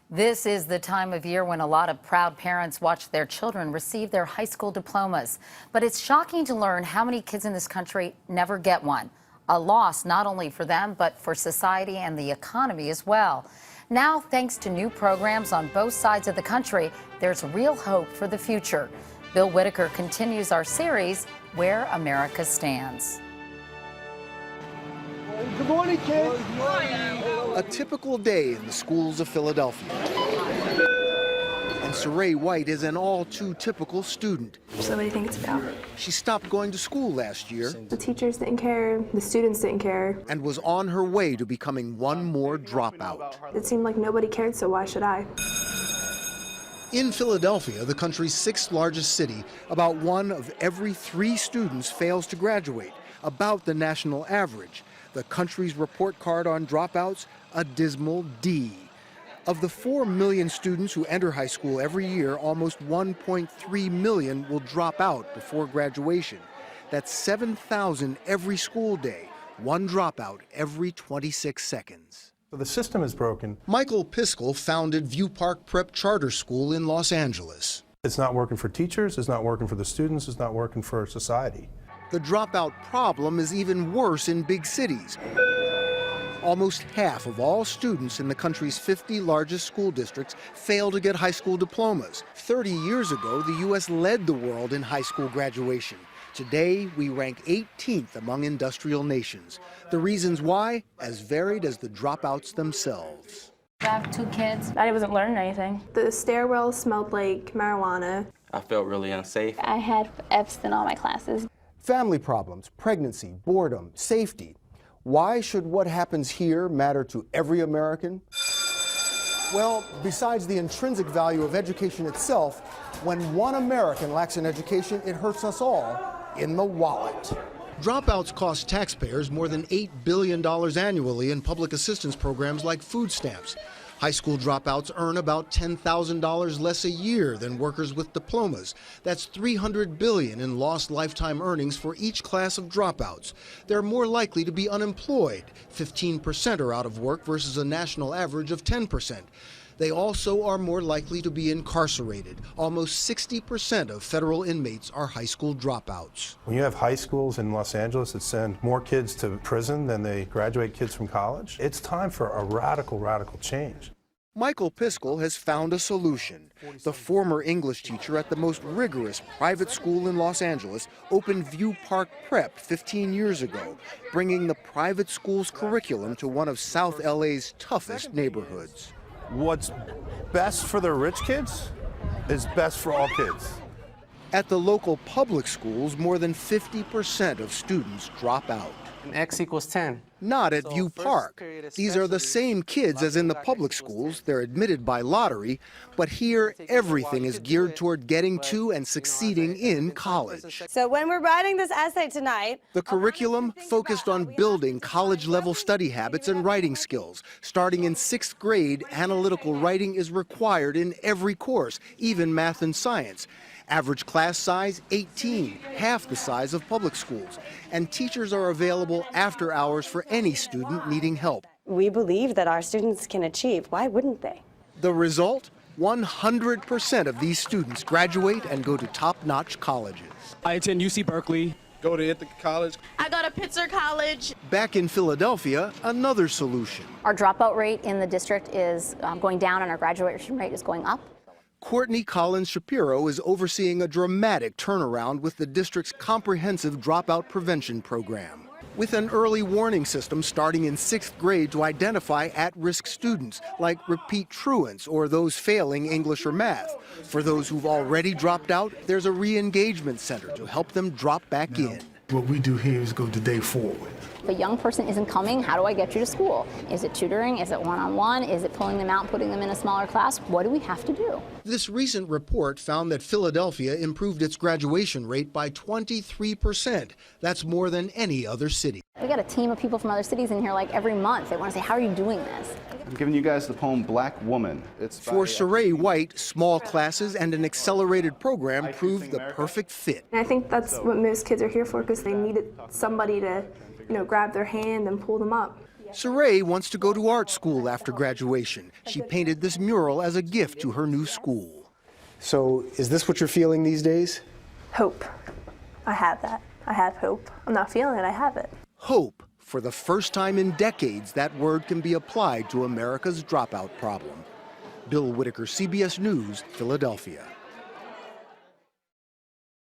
This is the time of year when a lot of proud parents watch their children receive their high school diplomas. But it's shocking to learn how many kids in this country never get one. A loss not only for them, but for society and the economy as well. Now, thanks to new programs on both sides of the country, there's real hope for the future. Bill Whitaker continues our series, Where America Stands. Good morning, kids. Good morning. A typical day in the schools of Philadelphia. And Saray White is an all-too-typical student. So what do you think it's about? She stopped going to school last year. The teachers didn't care, the students didn't care. And was on her way to becoming one more dropout. It seemed like nobody cared, so why should I? In Philadelphia, the country's sixth largest city, about 1 of every 3 students fails to graduate, about the national average. The country's report card on dropouts, a dismal D. Of the 4 million students who enter high school every year, almost 1.3 million will drop out before graduation. That's 7,000 every school day, 1 dropout every 26 seconds. So the system is broken. Michael Piskel founded View Park Prep Charter School in Los Angeles. It's not working for teachers, it's not working for the students, it's not working for society. The dropout problem is even worse in big cities. Almost half of all students in the country's 50 largest school districts fail to get high school diplomas. 30 years ago, the U.S. led the world in high school graduation. Today, we rank 18th among industrial nations. The reasons why, as varied as the dropouts themselves. I have 2 kids. I wasn't learning anything. The stairwell smelled like marijuana. I felt really unsafe. I had F's in all my classes. Family problems, pregnancy, boredom, safety. Why should what happens here matter to every American? Well, besides the intrinsic value of education itself, when one American lacks an education, it hurts us all in the wallet. Dropouts cost taxpayers more than $8 billion annually in public assistance programs like food stamps. High school dropouts earn about $10,000 less a year than workers with diplomas. That's $300 billion in lost lifetime earnings for each class of dropouts. They're more likely to be unemployed. 15% are out of work versus a national average of 10%. They also are more likely to be incarcerated. Almost 60% of federal inmates are high school dropouts. When you have high schools in Los Angeles that send more kids to prison than they graduate kids from college, it's time for a radical change. Michael Piskel has found a solution. The former English teacher at the most rigorous private school in Los Angeles opened View Park Prep 15 years ago, bringing the private school's curriculum to one of South LA's toughest neighborhoods. What's best for the rich kids is best for all kids. At the local public schools, more than 50% of students drop out. X equals 10. Not at View Park. These are the same kids as in the public schools. They're admitted by lottery, but here everything is geared toward getting to and succeeding in college. So when we're writing this essay tonight, The curriculum focused on building college-level study habits and writing skills. Starting in 6th grade, analytical writing is required in every course, even math and science. Average class size, 18, half the size of public schools. And teachers are available after hours for any student needing help. we believe that our students can achieve. Why wouldn't they? The result? 100% of these students graduate and go to top-notch colleges. I attend UC Berkeley. Go to Ithaca College. I go to Pitzer College. Back in Philadelphia, another solution. Our dropout rate in the district is going down and our graduation rate is going up. Courtney Collins Shapiro is overseeing a dramatic turnaround with the district's comprehensive dropout prevention program. With an early warning system starting in 6th grade to identify at-risk students, like repeat truants or those failing English or math. For those who've already dropped out, there's a re-engagement center to help them drop back in. What we do here is go to day forward. If a young person isn't coming, how do I get you to school? Is it tutoring? Is it one-on-one? Is it pulling them out and putting them in a smaller class? What do we have to do? This recent report found that Philadelphia improved its graduation rate by 23%. That's more than any other city. We got a team of people from other cities in here like every month. They want to say, how are you doing this? I'm giving you guys the poem Black Woman. For Saray White, small classes and an accelerated program proved the perfect fit. And I think that's what most kids are here for, because they needed somebody to, grab their hand and pull them up. Saray wants to go to art school after graduation. She painted this mural as a gift to her new school. So, is this what you're feeling these days? Hope. I have that. I have hope. I'm not feeling it, I have it. Hope. For the first time in decades, that word can be applied to America's dropout problem. Bill Whitaker, CBS News, Philadelphia.